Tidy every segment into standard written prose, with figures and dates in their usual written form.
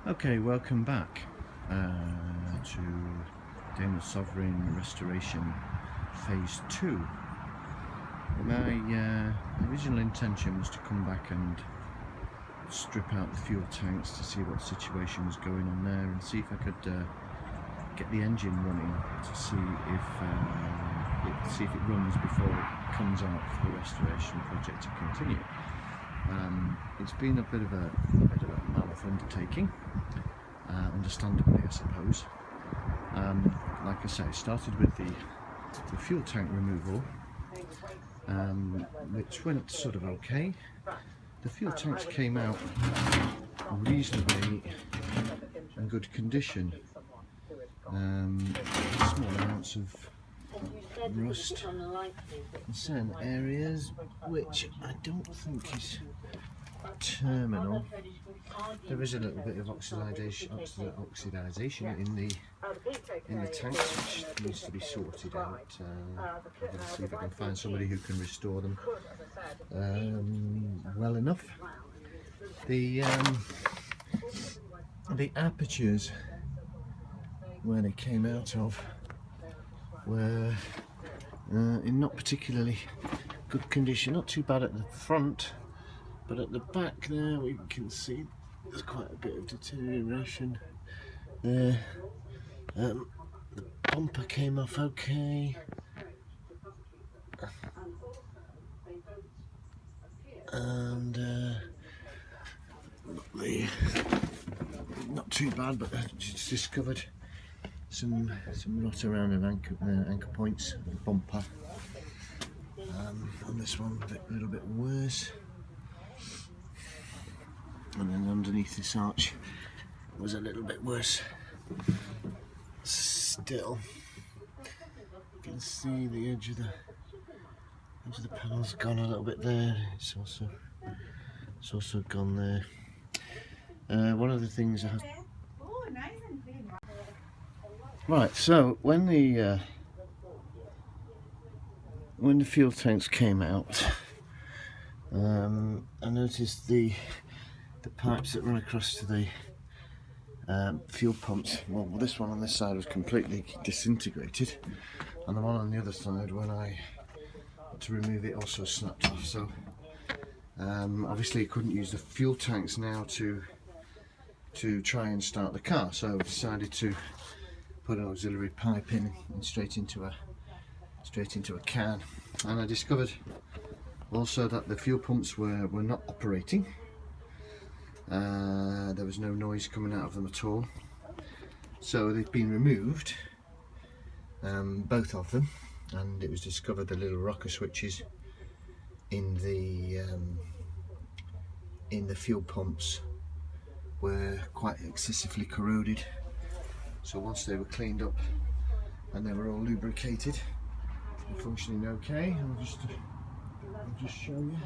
Okay, welcome back to Daimler Sovereign Restoration Phase 2. My original intention was to come back and strip out the fuel tanks to see what situation was going on there and see if I could get the engine running to see if it runs before it comes out for the restoration project to continue. It's been a bit of a mammoth undertaking, understandably I suppose. Like I say, it started with the fuel tank removal, which went sort of okay. The fuel tanks came out reasonably in good condition. Small amounts of rust in certain areas, which I don't think is terminal. There is a little bit of oxidation in the tanks, which needs to be sorted out. I'm going to see if I can find somebody who can restore them well enough. The apertures where they came out of were in not particularly good condition. Not too bad at the front, but at the back there we can see there's quite a bit of deterioration there. The bumper came off okay, and not too bad, but I just discovered some rot around an anchor points of the bumper. On this one a little bit worse, and then underneath this arch was a little bit worse still. You can see the edge of the panel's gone a little bit there. It's also gone there. One of the things I have. Right, so when the fuel tanks came out, I noticed the pipes that run across to the fuel pumps. Well, this one on this side was completely disintegrated, and the one on the other side, when I had to remove it, also snapped off. So obviously, it couldn't use the fuel tanks now to try and start the car. So I decided to put an auxiliary pipe in and straight into a can. And I discovered also that the fuel pumps were not operating. There was no noise coming out of them at all. So they've been removed, both of them, and it was discovered the little rocker switches in the fuel pumps were quite excessively corroded. So once they were cleaned up and they were all lubricated and functioning okay, I'll just show you.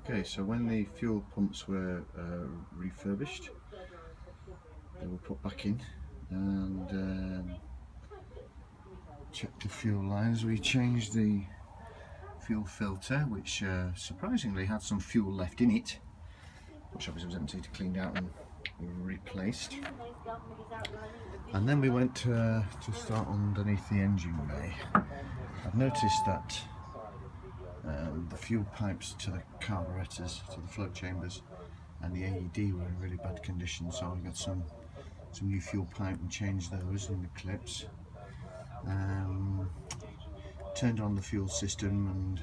Okay, so when the fuel pumps were refurbished, they were put back in and checked the fuel lines. We changed the fuel filter, which surprisingly had some fuel left in it, which obviously was empty, cleaned out and replaced. And then we went to start underneath the engine bay. I've noticed that the fuel pipes to the carburetors, to the float chambers, and the AED were in really bad condition, so I got some new fuel pipe and changed those in the clips. Turned on the fuel system and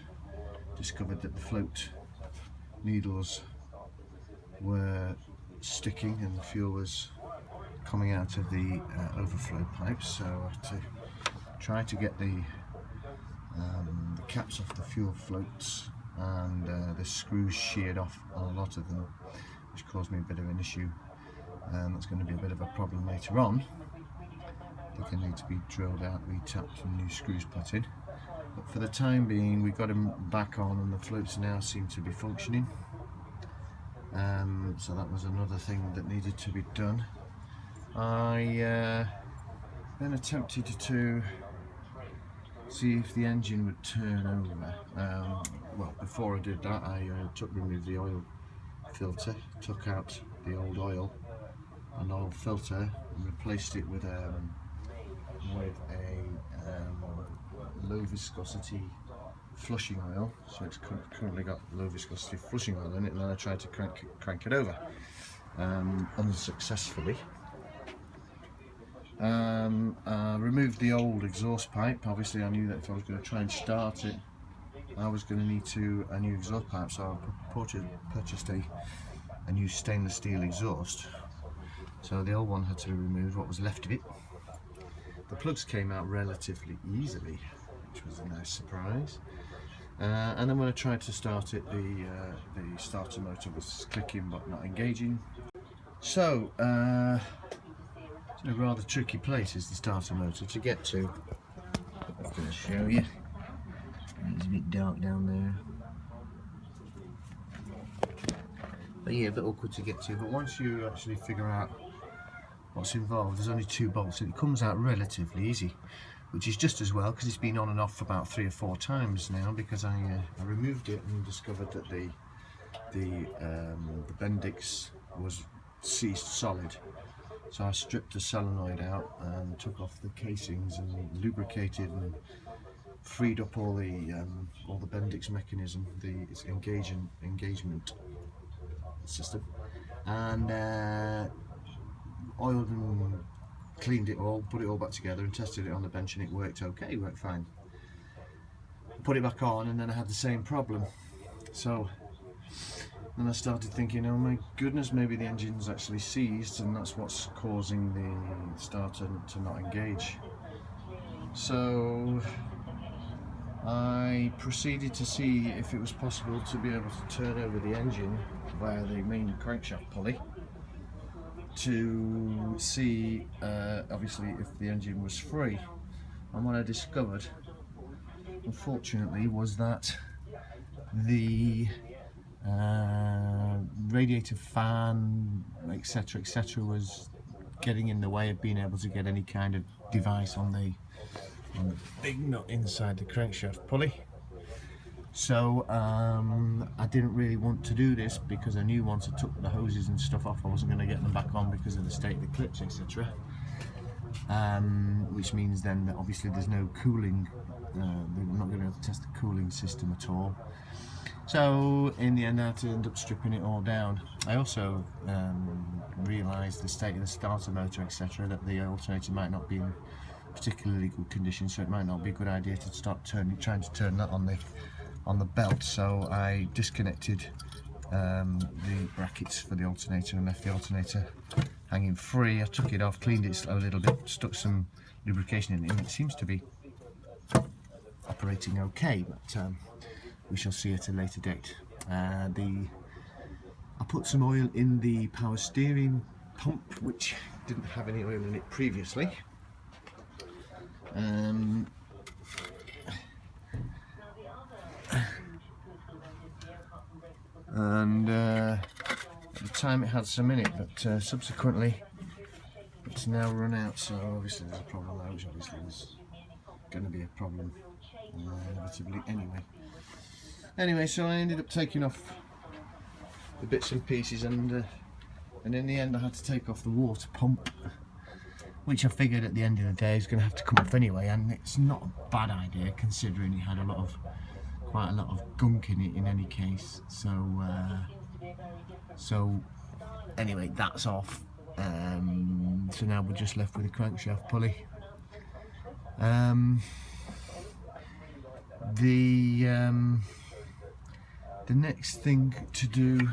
discovered that the float needles were sticking and the fuel was coming out of the overflow pipes, so I had to try to get the caps off the fuel floats, and the screws sheared off on a lot of them, which caused me a bit of an issue. That's going to be a bit of a problem later on. think they need to be drilled out, retapped and new screws put in. But for the time being we got them back on and the floats now seem to be functioning. So that was another thing that needed to be done. I then attempted to see if the engine would turn over. Well, before I did that I removed the oil filter, took out the old oil and oil filter and replaced it with a low viscosity flushing oil. So it's currently got low viscosity flushing oil in it, and then I tried to crank it over unsuccessfully. Removed the old exhaust pipe. Obviously I knew that if I was going to try and start it I was going to need a new exhaust pipe, so I purchased a new stainless steel exhaust. So the old one had to be removed, what was left of it. The plugs came out relatively easily, which was a nice surprise. And then when I tried to start it, the starter motor was clicking but not engaging. So it's a rather tricky place is the starter motor to get to. I'm going to show you. It's a bit dark down there. But yeah, a bit awkward to get to, but once you actually figure out what's involved, there's only 2 bolts and it comes out relatively easy, which is just as well because it's been on and off about 3 or 4 times now, because I removed it and discovered that the Bendix was seized solid. So I stripped the solenoid out and took off the casings and lubricated and freed up all the Bendix mechanism, its engagement system, and oiled and cleaned it all, put it all back together and tested it on the bench, and it worked okay, it worked fine. Put it back on and then I had the same problem. So then I started thinking, oh my goodness, maybe the engine's actually seized and that's what's causing the starter to not engage. So I proceeded to see if it was possible to be able to turn over the engine via the main crankshaft pulley to see obviously if the engine was free. And what I discovered, unfortunately, was that the radiator fan, etc., was getting in the way of being able to get any kind of device on the big nut inside the crankshaft pulley. So I didn't really want to do this because I knew once I took the hoses and stuff off I wasn't going to get them back on because of the state of the clips, etc. Which means then that obviously there's no cooling, I'm not going to be able to test the cooling system at all. So in the end I had to end up stripping it all down. I also realised the state of the starter motor, etc., that the alternator might not be in particularly good condition, so it might not be a good idea to start trying to turn that on the belt. So I disconnected the brackets for the alternator and left the alternator hanging free. I took it off, cleaned it a little bit, stuck some lubrication in it, and it seems to be operating okay, but we shall see at a later date. I put some oil in the power steering pump, which didn't have any oil in it previously. At the time it had some in it, but subsequently it's now run out, so obviously there's a problem there, which obviously was going to be a problem inevitably anyway. So I ended up taking off the bits and pieces, and in the end I had to take off the water pump, which I figured at the end of the day is going to have to come off anyway, and it's not a bad idea considering it had quite a lot of gunk in it in any case. So anyway, that's off. So now we're just left with a crankshaft pulley. The next thing to do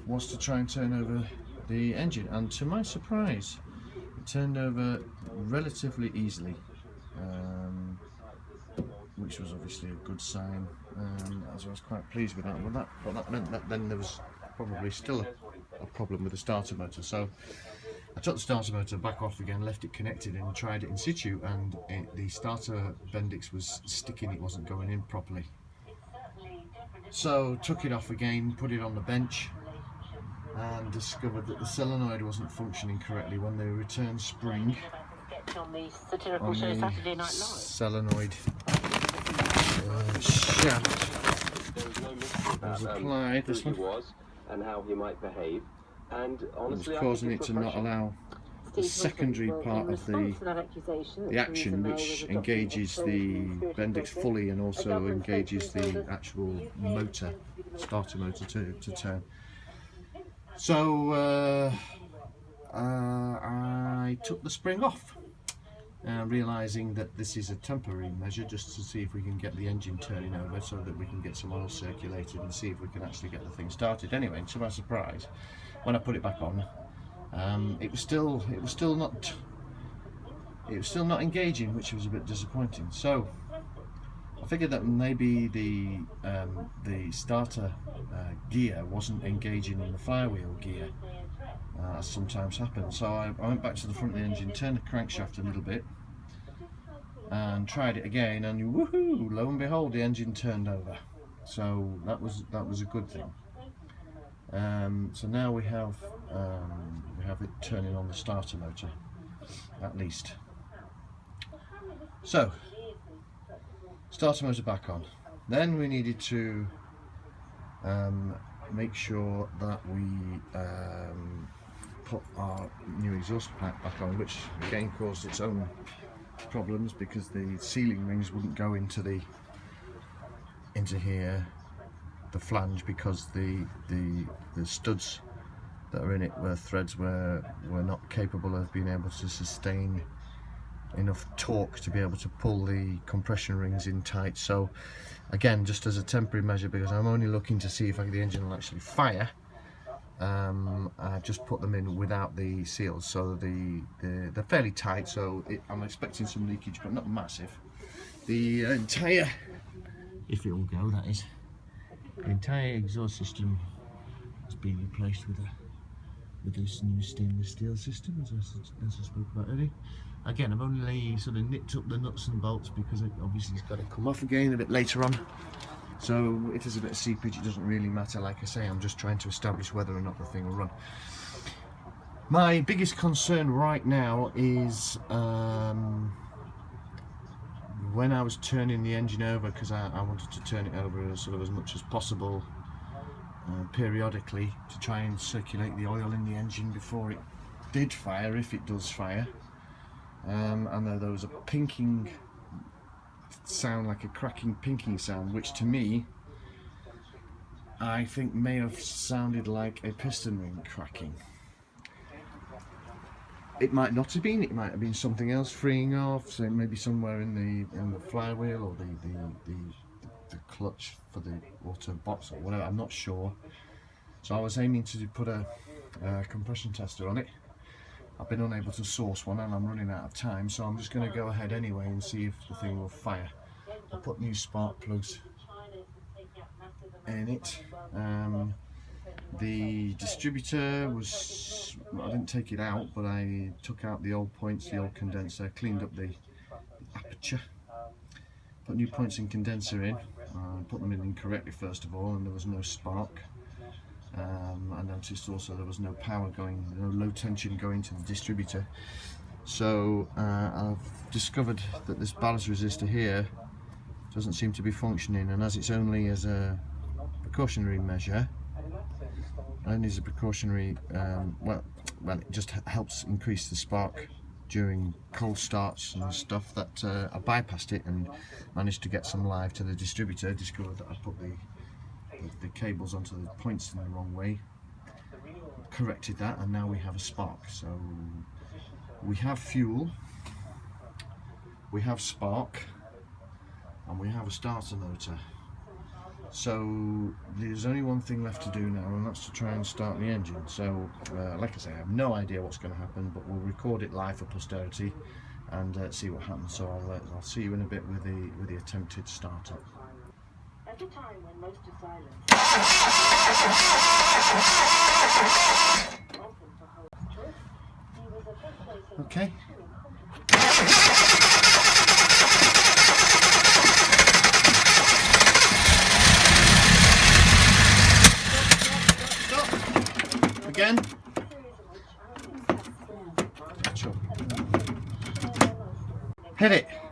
was to try and turn over the engine, and to my surprise it turned over relatively easily, which was obviously a good sign, as I was quite pleased with that. But that meant that then there was probably still a problem with the starter motor. So I took the starter motor back off again, left it connected and tried it in situ, and the starter bendix was sticking, it wasn't going in properly. So took it off again, put it on the bench, and discovered that the solenoid wasn't functioning correctly when the return spring on the solenoid shaft was applied. This one was, and how he might behave, and honestly, it was causing it to not allow the secondary part of the action, which engages the bendix fully and also engages the actual motor, starter motor, to turn. So I took the spring off, realising that this is a temporary measure just to see if we can get the engine turning over so that we can get some oil circulated and see if we can actually get the thing started. Anyway, to my surprise, when I put it back on, it was still not engaging, which was a bit disappointing. So I figured that maybe the starter gear wasn't engaging in the flywheel gear, as sometimes happens. So I went back to the front of the engine, turned the crankshaft a little bit, and tried it again, and woohoo! Lo and behold, the engine turned over. So that was a good thing. So now we have it turning on the starter motor, at least. So starter motor back on. Then we needed to make sure that we put our new exhaust pipe back on, which again caused its own problems because the sealing rings wouldn't go into here, the flange, because the studs that are in it, where threads were not capable of being able to sustain enough torque to be able to pull the compression rings in tight. So again, just as a temporary measure, because I'm only looking to see if the engine will actually fire, I just put them in without the seals, so they're fairly tight. So I'm expecting some leakage, but not massive. The entire, if it will go, that is, the entire exhaust system has been replaced with this new stainless steel system, as I spoke about earlier. Again, I've only sort of nipped up the nuts and bolts because obviously it's got to come off again a bit later on. So if there's a bit of seepage, it doesn't really matter. Like I say, I'm just trying to establish whether or not the thing will run. My biggest concern right now is when I was turning the engine over, because I wanted to turn it over as much as possible periodically to try and circulate the oil in the engine before it did fire, if it does fire. And there was a pinking sound, like a cracking pinking sound, which to me I think may have sounded like a piston ring cracking. It might not have been, it might have been something else freeing off, so maybe somewhere in the flywheel or the clutch for the auto box or whatever, I'm not sure. So I was aiming to put a compression tester on it. I've been unable to source one and I'm running out of time, so I'm just going to go ahead anyway and see if the thing will fire. I put new spark plugs in it. The distributor was, I didn't take it out, but I took out the old points, the old condenser, cleaned up the aperture, put new points and condenser in, put them in incorrectly first of all, and there was no spark. I noticed also there was no power going, no low tension going to the distributor. So I've discovered that this ballast resistor here doesn't seem to be functioning, and as it's only as a precautionary measure, only as a precautionary, well, it just helps increase the spark during cold starts and stuff, that I bypassed it and managed to get some live to the distributor. Discovered that I put the cables onto the points in the wrong way, corrected that, and now we have a spark. So we have fuel, we have spark, and we have a starter motor. So there's only one thing left to do now, and that's to try and start the engine. So like I say, I have no idea what's going to happen, but we'll record it live for posterity and see what happens. So I'll see you in a bit with the attempted startup. At a time when most is silent. Often for Holmes' choice, he Okay. Stop. Again. Hit it.